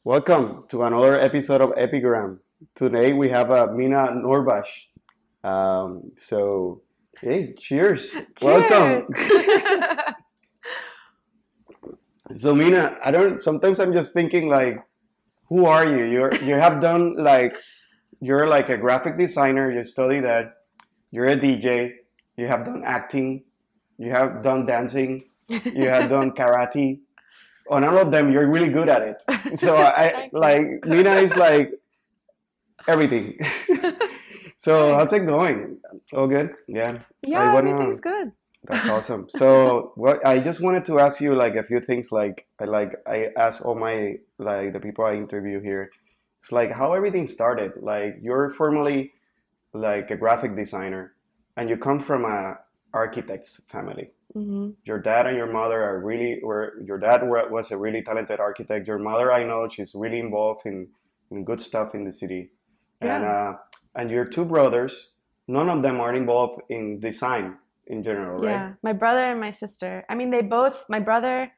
Welcome to another episode of EPIGRAM. Today we have Mina Noorbakhsh. Hey, cheers. Cheers. Welcome. So Mina, sometimes I'm just thinking like, who are you? You have done like, you're like a graphic designer, you study that, you're a DJ, you have done acting, you have done dancing, you have done karate. On all of them, you're really good at it. So I Thank like you. Mina is like everything. So how's Thanks. it going? All good? Yeah. I Yeah, wanna. everything's good. That's awesome. So what I just wanted to ask you like a few things. I ask all my like the people I interview here. It's like how everything started. Like you're formerly like a graphic designer, and you come from a architect's family. Hmm. Your dad and your mother are really were your dad was a really talented architect. Your mother, I know, she's really involved in good stuff in the city, and Yeah. uh, and your two brothers, none of them are involved in design in general, right? Yeah. My brother and my sister. I mean, my brother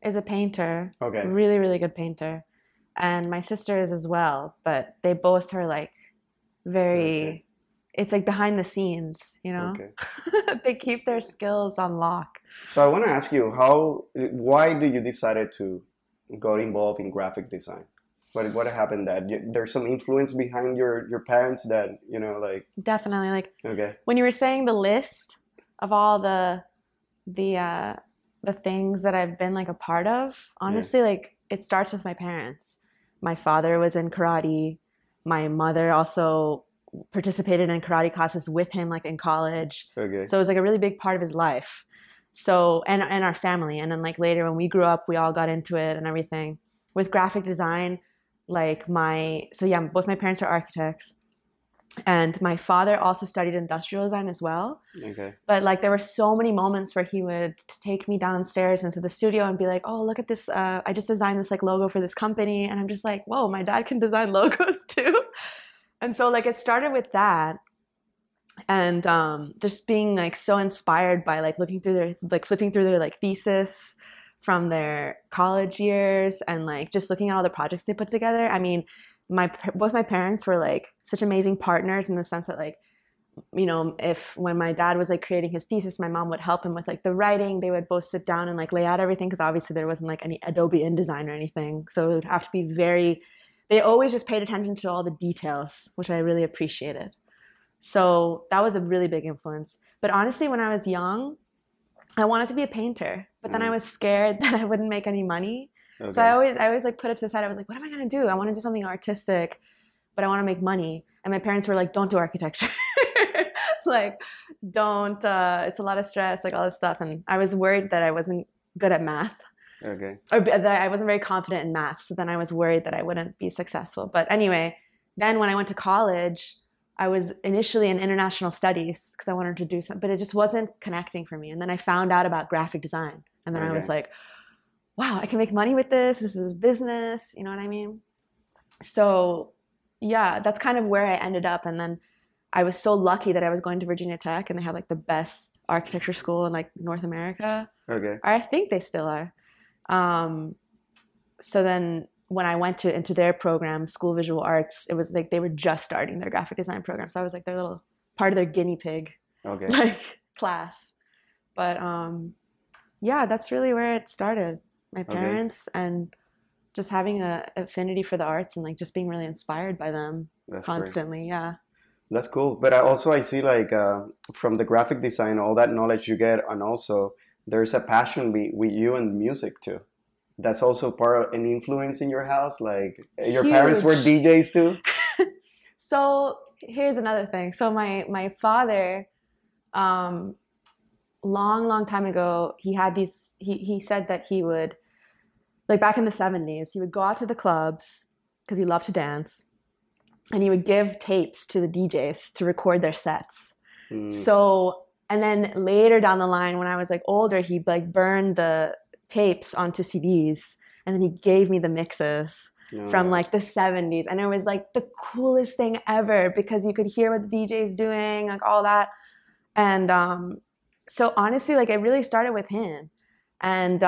is a painter, Okay, really, really good painter. And my sister is as well, but they both are like okay, very, it's like behind the scenes, you know? okay. They keep their skills on lock. So I want to ask you, why do you decided to got involved in graphic design? What happened that there's some influence behind your parents that like Definitely. Like okay, when you were saying the list of all the the things that I've been like a part of, yeah, honestly, like it starts with my parents. My father was in karate. My mother also participated in karate classes with him like in college. okay, So it was like a really big part of his life. So and our family. And then like later when we grew up, we all got into it and everything. With graphic design, like my so yeah, both my parents are architects. And my father also studied industrial design as well. okay. But like there were so many moments where he would take me downstairs into the studio and be like, "Oh, look at this! I just designed this like logo for this company," and I'm just like, "Whoa, my dad can design logos too." And so like it started with that, and just being like so inspired by like looking through their like flipping through their like thesis from their college years and like just looking at all the projects they put together. I mean, my both my parents were like such amazing partners in the sense that like if when my dad was like creating his thesis, my mom would help him with like the writing. They would both sit down and like lay out everything because obviously there wasn't like any Adobe InDesign or anything. So it would have to be very, they always just paid attention to all the details, which I really appreciated. So that was a really big influence. But honestly, when I was young, I wanted to be a painter, but then I Mm, was scared that I wouldn't make any money. So okay, I always like put it to the side. I was like, what am I gonna do? I want to do something artistic, but I want to make money. And my parents were like, don't do architecture. Like, don't, it's a lot of stress, like all this stuff. And I was worried that I wasn't good at math okay, or that I wasn't very confident in math. So then I was worried that I wouldn't be successful. But anyway, then when I went to college, I was initially in international studies because I wanted to do something, but it just wasn't connecting for me. And then I found out about graphic design. And then I was okay, like, wow, I can make money with this. This is business. You know what I mean? So yeah, that's kind of where I ended up. And then I was so lucky that I was going to Virginia Tech and they have like the best architecture school in like North America. okay, Or I think they still are. Um, so then when I went to into their program, School of Visual Arts, it was like they were just starting their graphic design program. So I was like their little part of their guinea pig okay, like class. But yeah, that's really where it started. My okay. parents and just having a affinity for the arts and like just being really inspired by them That's great. constantly. Yeah. That's cool. But I see like from the graphic design, all that knowledge you get, and also there's a passion with you and music too. That's also part of an influence in your house. Like your parents were Huge. DJs too. So here's another thing. So my father, um, long time ago, he had these. He said that he would like back in the 70s, he would go out to the clubs because he loved to dance, and he would give tapes to the DJs to record their sets. Mm, So and then later down the line, when I was like older, he like burned the tapes onto CDs, and then he gave me the mixes from no, like the 70s, and it was like the coolest thing ever because you could hear what the DJ's doing, like all that. And so honestly, like it really started with him. And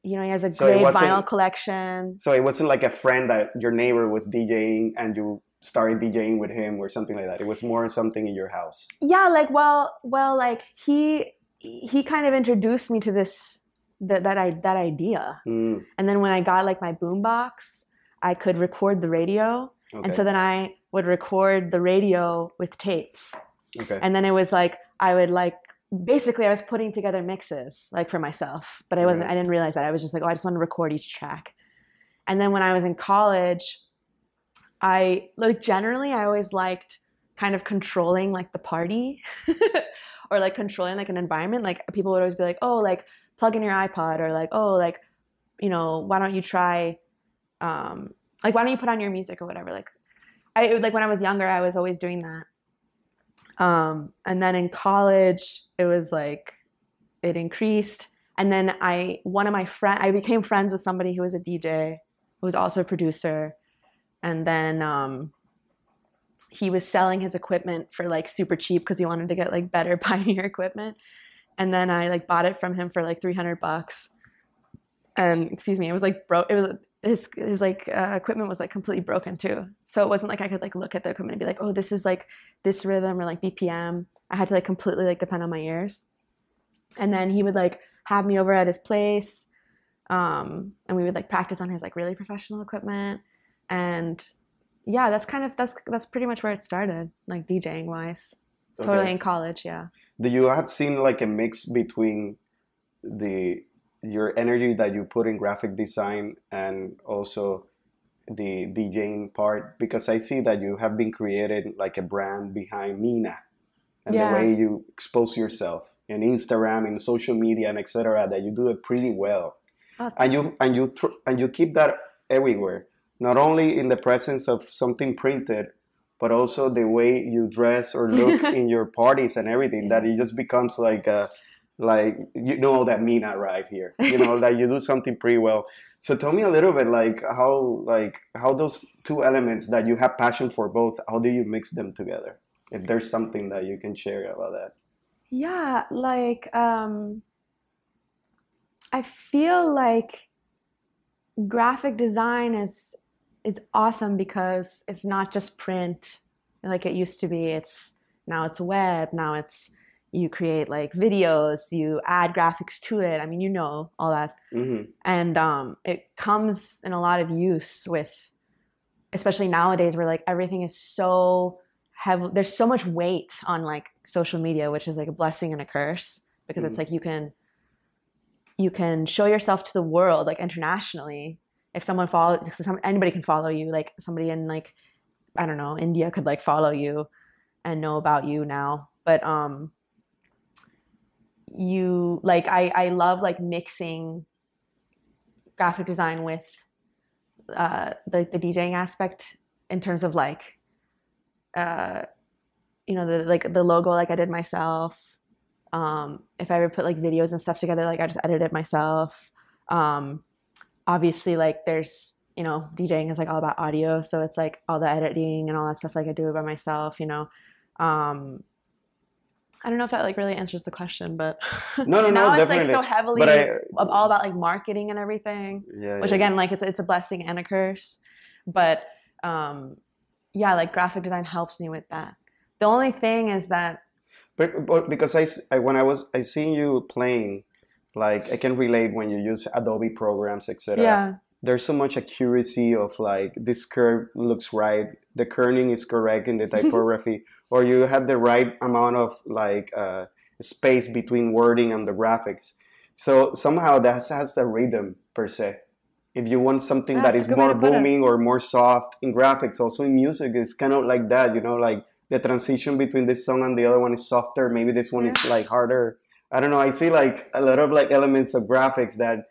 You know, he has a So great vinyl collection. So it wasn't like a friend that your neighbor was DJing and you started DJing with him or something like that. It was more something in your house. Yeah, like like he kind of introduced me to that idea. And then when I got like my boombox, I could record the radio. Okay. And so then I would record the radio with tapes. Okay. And then it was like I would like basically I was putting together mixes like for myself, but I didn't realize that. I was just like, oh, I just want to record each track. And then when I was in college, I always liked kind of controlling like the party or like controlling like an environment. Like people would always be like, oh, like plug in your iPod, or like, oh, like, you know, why don't you try, like, why don't you put on your music or whatever. Like like when I was younger, I was always doing that. And then in college, it was like, it increased. And then I became friends with somebody who was a DJ, who was also a producer. And then he was selling his equipment for like super cheap because he wanted to get like better Pioneer equipment. And then I like bought it from him for like $300. And it was like broke. It was his like equipment was like completely broken too. So it wasn't like I could like look at the equipment and be like, oh, this is like this rhythm or like BPM. I had to like completely like depend on my ears. And then he would like have me over at his place, and we would like practice on his like really professional equipment. And yeah, that's pretty much where it started, like DJing wise. It's totally in college, yeah. Do you have seen like a mix between your energy that you put in graphic design and also the DJing part? Because I see that you have been created like a brand behind Mina and the way you expose yourself in Instagram, in social media, and etc. That you do it pretty well, and you keep that everywhere. Not only in the presence of something printed, but also the way you dress or look in your parties and everything. That it just becomes like you know that Mina right here. You know that you do something pretty well. So tell me a little bit how those two elements that you have passion for both, how do you mix them together? If there's something that you can share about that. Yeah, like I feel like graphic design is awesome because it's not just print like it used to be. Now it's web. Now it's you create like videos, you add graphics to it. I mean, you know, all that. Mm-hmm. And it comes in a lot of use with, especially nowadays where like everything is so heavy. There's so much weight on like social media, which is like a blessing and a curse because it's like you can show yourself to the world like internationally. If anybody can follow you, like somebody in like, I don't know, India could like follow you and know about you now. But you like, I love like mixing graphic design with the DJing aspect in terms of like, you know, the logo, like I did myself. If I ever put like videos and stuff together, like I just edited myself. Obviously, like there's, you know, DJing is like all about audio, so it's like all the editing and all that stuff, like I do it by myself, you know. I don't know if that like really answers the question, but no, now it's definitely. like so heavily all about like marketing and everything, which again, like it's a blessing and a curse. But yeah, like graphic design helps me with that. The only thing is that, but because I seen you playing. Like I can relate when you use Adobe programs, etc. Yeah. There's so much accuracy of like this curve looks right, the kerning is correct in the typography, or you have the right amount of like space between wording and the graphics. So somehow that has a rhythm per se. If you want something that is more booming or more soft in graphics, also in music is kind of like that. You know, like the transition between this song and the other one is softer. Maybe this one is like harder. I don't know. I see like a lot of like elements of graphics that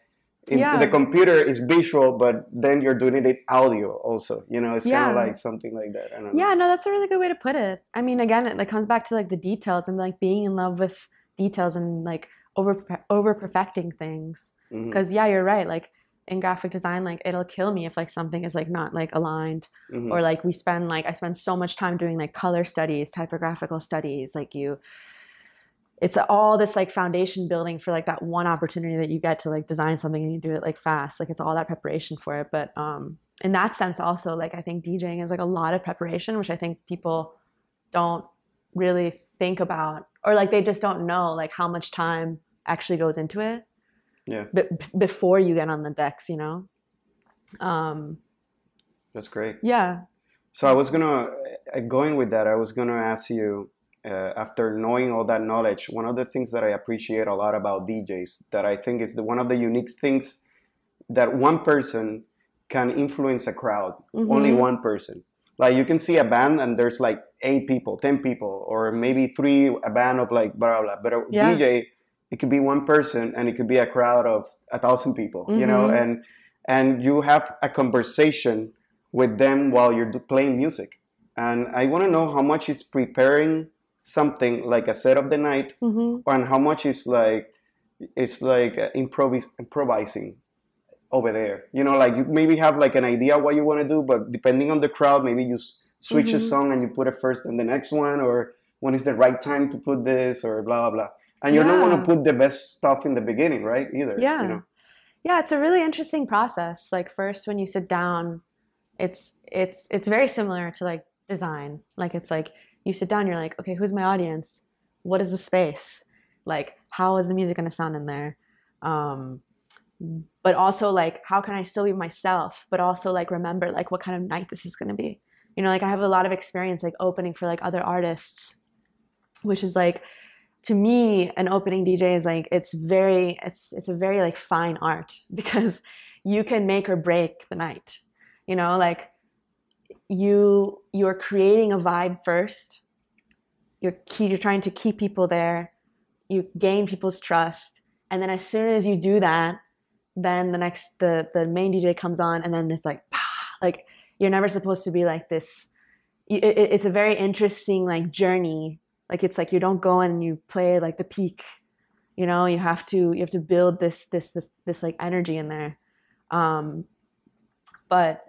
in the computer is visual, but then you're doing it audio also. You know, it's kind of like something like that. I don't know. Yeah, no, that's a really good way to put it. I mean, again, it like comes back to like the details and like being in love with details and like over perfecting things. Because you're right. Like in graphic design, like it'll kill me if like something is like not like aligned, or like I spend so much time doing like color studies, typographical studies. Like it's all this like foundation building for like that one opportunity that you get to like design something and you do it like fast. Like it's all that preparation for it. But in that sense also, like I think DJing is like a lot of preparation, which I think people don't really think about, or like they just don't know like how much time actually goes into it. Yeah. Before you get on the decks, you know? That's great. Yeah. So I was going with that, I was gonna ask you, after knowing all that knowledge, one of the things that I appreciate a lot about DJs, that I think is one of the unique things, that one person can influence a crowd. Mm-hmm. Only one person. Like you can see a band and there's like 8 people, 10 people, or maybe 3, a band of like blah, blah, blah. But a DJ, it could be one person and it could be a crowd of 1,000 people, mm-hmm. you know, and you have a conversation with them while you're playing music. And I want to know how much is preparing something like a set of the night, mm-hmm. and how much is like, it's like improvising over there. You know, like you maybe have like an idea what you want to do, but depending on the crowd, maybe you switch mm-hmm. a song and you put it first and the next one, or when is the right time to put this, or blah, blah, blah. And you don't want to put the best stuff in the beginning, right? Either. Yeah. You know? Yeah, it's a really interesting process. Like first when you sit down, it's very similar to like design. Like it's like you sit down, you're like, okay, who's my audience? What is the space? Like, how is the music going to sound in there? But also like, how can I still be myself, but also like remember like what kind of night this is going to be? You know, like I have a lot of experience like opening for like other artists, which is like, to me, an opening DJ is like, it's a very like fine art, because you can make or break the night. You know, like you're creating a vibe first. You're trying to keep people there. You gain people's trust, and then as soon as you do that, then the main DJ comes on, and then it's like, like you're never supposed to be like this. It's a very interesting like journey. Like it's like you don't go in and you play like the peak. You know, you have to build this like energy in there. But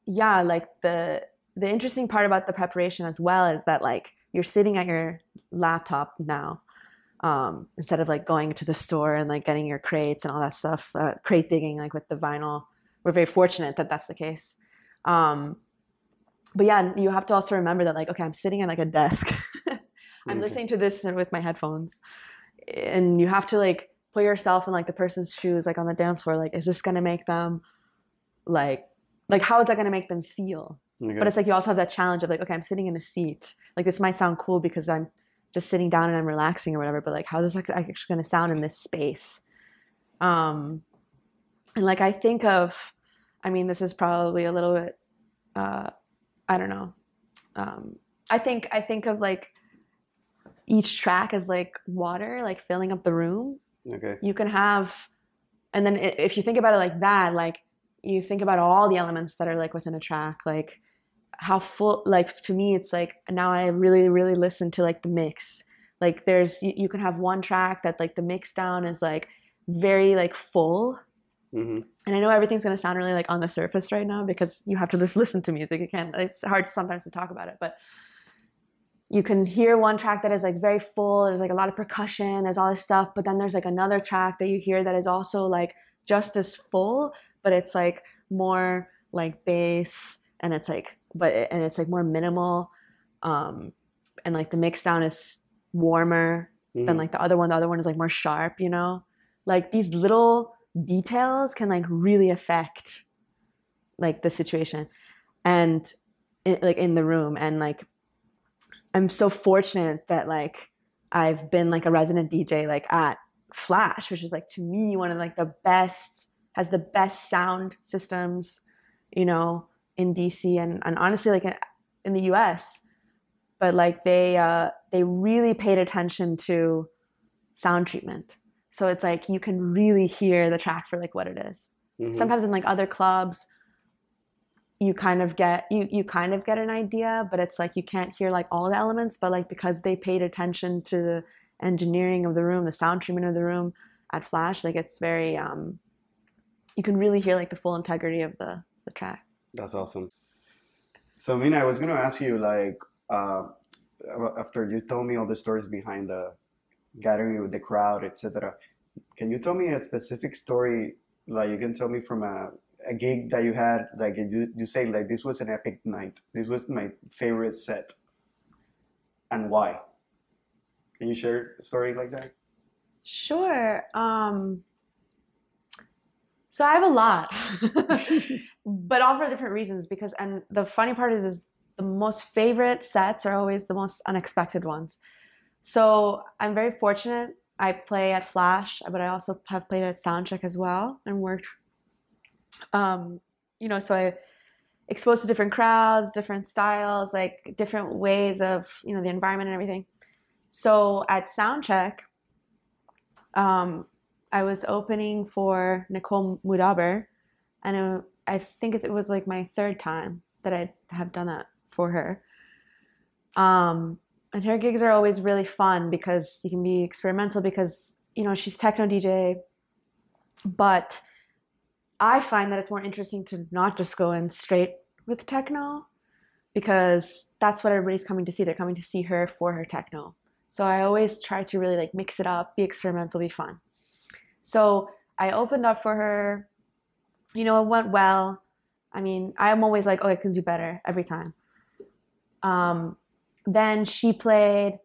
yeah, like the interesting part about the preparation as well is that like you're sitting at your laptop now, instead of like going to the store and like getting your crates and all that stuff, crate digging like with the vinyl. We're very fortunate that that's the case. But yeah, you have to also remember that like, okay, I'm sitting at like a desk. I'm listening to this with my headphones, and you have to like put yourself in like the person's shoes, like on the dance floor. Like, is this going to make them like how is that going to make them feel? Okay. But it's like you also have that challenge of like, okay, I'm sitting in a seat. Like this might sound cool because I'm just sitting down and I'm relaxing or whatever, but like how is this actually going to sound in this space? And like I think of, I mean, this is probably a little bit, I don't know. I think of like each track as like water, like filling up the room. Okay. You can have, and then if you think about it like that, like you think about all the elements that are like within a track, like how full, like to me, it's like now I really, really listen to like the mix. Like there's, you can have one track that like the mix down is like very like full. Mm-hmm. And I know everything's going to sound really like on the surface right now because you have to just listen to music. It's hard sometimes to talk about it, but you can hear one track that is like very full. There's like a lot of percussion, there's all this stuff, but then there's like another track that you hear that is also like just as full, but it's like more like bass, and it's like, it's like more minimal, and like the mix down is warmer than like the other one. The other one is like more sharp, you know? Like these little details can like really affect like the situation and like in the room. And like I'm so fortunate that like I've been like a resident DJ like at Flash, which is like to me one of like the best, has the best sound systems, you know, in DC and honestly like in the US. But like they really paid attention to sound treatment. So it's like you can really hear the track for like what it is. Mm-hmm. Sometimes in like other clubs, you kind of get an idea, but it's like you can't hear like all the elements. But like because they paid attention to the engineering of the room, the sound treatment of the room at Flash, like it's very you can really hear like the full integrity of the track. That's awesome. So Mina, I was gonna ask you like after you told me all the stories behind gathering with the crowd, etc. Can you tell me a specific story, like you can tell me from a gig that you had, like you say like this was an epic night, this was my favorite set, and why? Can you share a story like that? Sure. So I have a lot, but all for different reasons. Because, and the funny part is the most favorite sets are always the most unexpected ones. So I'm very fortunate. I play at Flash, but I also have played at Soundcheck as well and worked. So I exposed to different crowds, different styles, like different ways of the environment and everything. So at Soundcheck, I was opening for Nicole Moudaber, and I think it was like my third time that I have done that for her. And her gigs are always really fun because you can be experimental because, she's techno DJ. But I find that it's more interesting to not just go in straight with techno because that's what everybody's coming to see. They're coming to see her for her techno. So I always try to really like mix it up, be experimental, be fun. So I opened up for her. It went well. I mean, I'm always like, oh, I can do better every time. Then she played.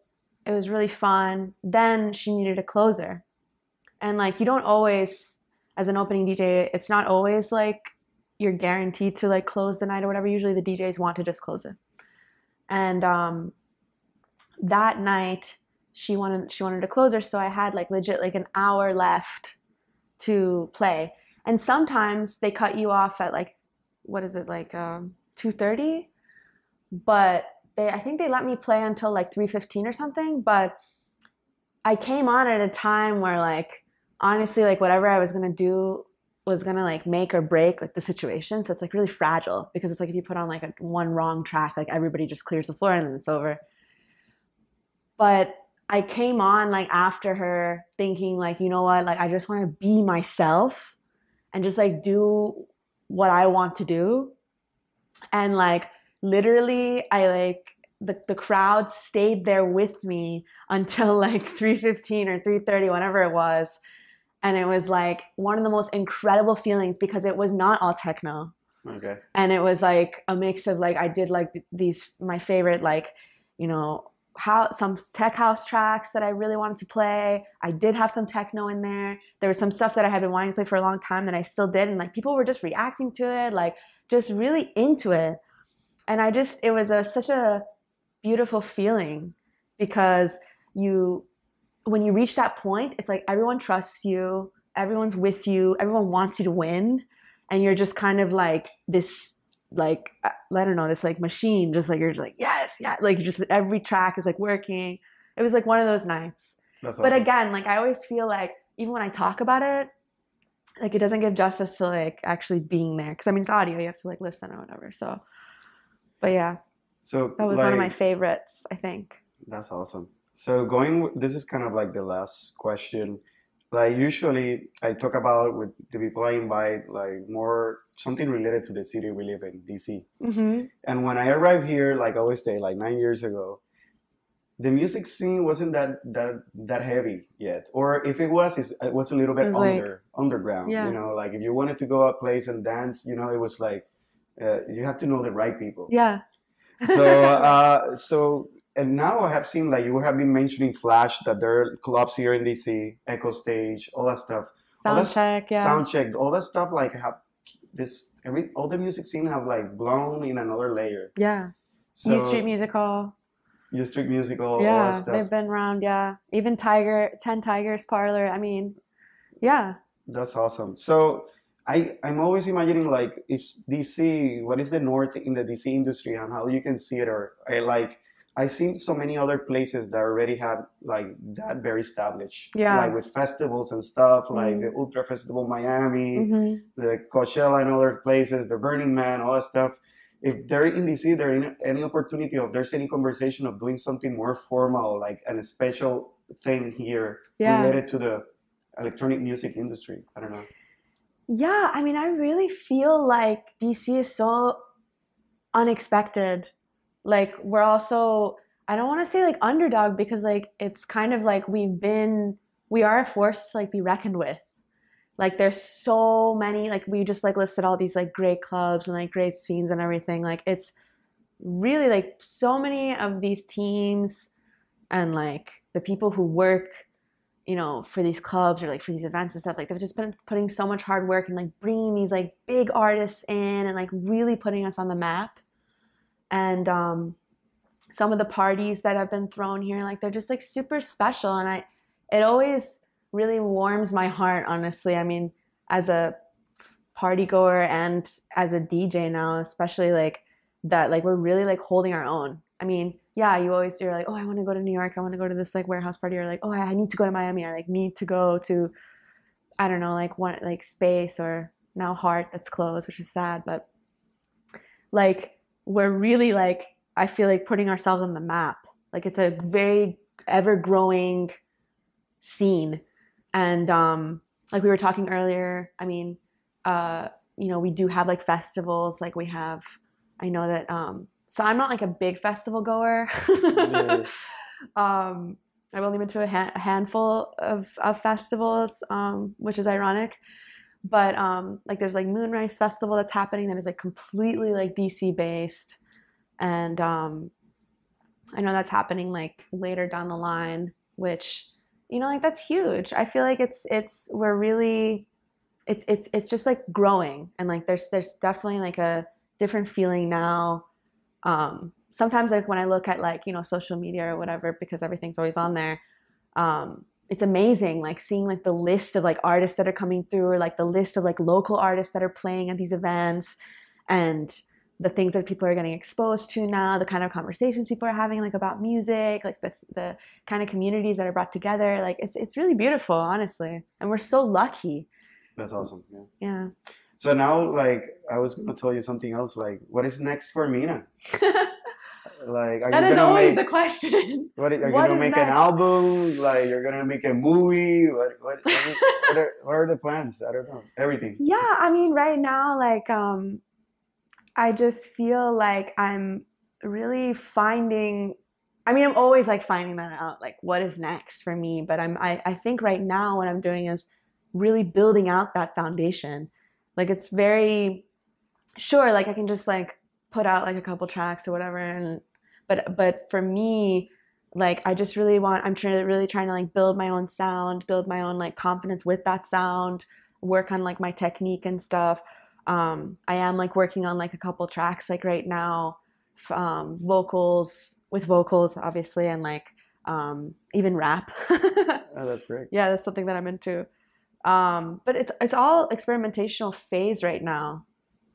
It was really fun. Then she needed a closer. And like, you don't always, as an opening DJ, it's not always like you're guaranteed to like close the night or whatever. Usually the DJs want to just close it. And that night she wanted a closer, so I had like legit like an hour left to play. And sometimes they cut you off at like, what is it, like 2:30? But I think they let me play until like 3:15 or something. But I came on at a time where like honestly like whatever I was gonna do was gonna like make or break like the situation. So it's like really fragile because it's like if you put on like one wrong track, like everybody just clears the floor and then it's over. But I came on like after her thinking like, you know what, like I just want to be myself and just like do what I want to do. And like literally I like the crowd stayed there with me until like 3:15 or 3:30, whenever it was. And it was like one of the most incredible feelings because it was not all techno. Okay. And it was like a mix of like I did like these my favorite like some tech house tracks that I really wanted to play. I did have some techno in there. There was some stuff that I had been wanting to play for a long time that I still did, and like people were just reacting to it, like just really into it. And it was such a beautiful feeling because when you reach that point, it's like everyone trusts you, everyone's with you, everyone wants you to win, and you're just kind of like this like I don't know, this like machine, just like you're just like yes, yeah, like you just every track is like working. It was like one of those nights. That's awesome. But again, like I always feel like even when I talk about it, like it doesn't give justice to like actually being there because I mean it's audio, you have to like listen or whatever. So, but yeah, so that was like, one of my favorites, I think. That's awesome. So this is kind of like the last question. Like usually I talk about with the people I invite like more something related to the city we live in, DC. Mm-hmm. And when I arrived here, like I always say, like 9 years ago, the music scene wasn't that heavy yet. Or if it was a little bit underground. Yeah. Like if you wanted to go a place and dance, it was like you have to know the right people. Yeah. And now I have seen, like, you have been mentioning Flash, that there are clubs here in DC, Echo Stage, all that stuff. Soundcheck, yeah. Soundcheck, all that stuff, like, all the music scene have, like, blown in another layer. Yeah. So, U Street Musical. U Street Musical, yeah, all that stuff. They've been around, yeah. Even 10 Tigers Parlor, I mean, yeah. That's awesome. So, I'm always imagining, like, if DC, what is the north in the DC industry and how you can see it, I've seen so many other places that already have like that very established, like with festivals and stuff, like the Ultra Festival Miami, the Coachella and other places, the Burning Man, all that stuff. If they're in DC, there is any opportunity, if there's any conversation of doing something more formal, like a special thing here related to the electronic music industry. I don't know. Yeah, I mean, I really feel like DC is so unexpected. Like we're also, I don't want to say like underdog because like it's kind of like we are a force to like be reckoned with. Like there's so many, like we just like listed all these like great clubs and like great scenes and everything. Like it's really like so many of these teams and like the people who work, you know, for these clubs or like for these events and stuff, like they've just been putting so much hard work and like bringing these like big artists in and like really putting us on the map. And some of the parties that have been thrown here, like they're just like super special. And it always really warms my heart, honestly. I mean, as a party goer and as a DJ now, especially like that, like we're really like holding our own. I mean, yeah, you're like, oh, I want to go to New York. I want to go to this like warehouse party, or like, oh, I need to go to Miami. I like need to go to, I don't know, like one like Space or now Heart that's closed, which is sad. But like we're really like, I feel like putting ourselves on the map. Like it's a very ever growing scene. And like we were talking earlier, I mean, you know, we do have like festivals. Like we have, I know that, so I'm not like a big festival goer. Yeah. I've only been to a handful of festivals, which is ironic. But like there's like Moonrise Festival that's happening that is like completely like DC based. And I know that's happening like later down the line, which, you know, like that's huge. I feel like we're really, it's just like growing, and like there's definitely like a different feeling now. Sometimes like when I look at like, you know, social media or whatever, because everything's always on there, it's amazing like seeing like the list of like artists that are coming through, or like the list of like local artists that are playing at these events, and the things that people are getting exposed to now, the kind of conversations people are having like about music, like the kind of communities that are brought together. Like it's really beautiful, honestly, and we're so lucky. That's awesome. Yeah. Yeah. So now, like, I was gonna tell you something else. Like, what is next for Mina? Like, that is always the question. Are you gonna make an album? Like, you're gonna make a movie? What are the plans? I don't know. Everything. Yeah, I mean, right now, like, I just feel like I'm really finding. I mean, I'm always like finding that out. Like, what is next for me? But I think right now what I'm doing is really building out that foundation. Like it's very sure, like I can just like put out like a couple tracks or whatever, and but for me, like I just really I'm really trying to like build my own sound, build my own like confidence with that sound, work on like my technique and stuff. I am like working on like a couple tracks like right now, vocals obviously, and like even rap. Oh, that's great. Yeah, that's something that I'm into. But it's all experimentational phase right now.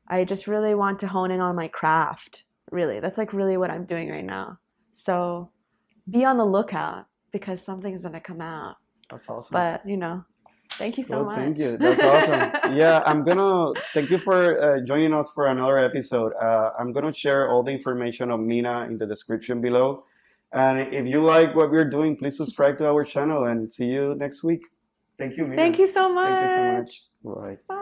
I just really want to hone in on my craft. Really, that's like really what I'm doing right now. So be on the lookout because something's gonna come out. That's awesome. But you know, thank you so much. Thank you. That's awesome. Yeah, thank you for joining us for another episode. I'm gonna share all the information on Mina in the description below. And if you like what we're doing, please subscribe to our channel and see you next week. Thank you, Mina. Thank you so much. Thank you so much. Bye.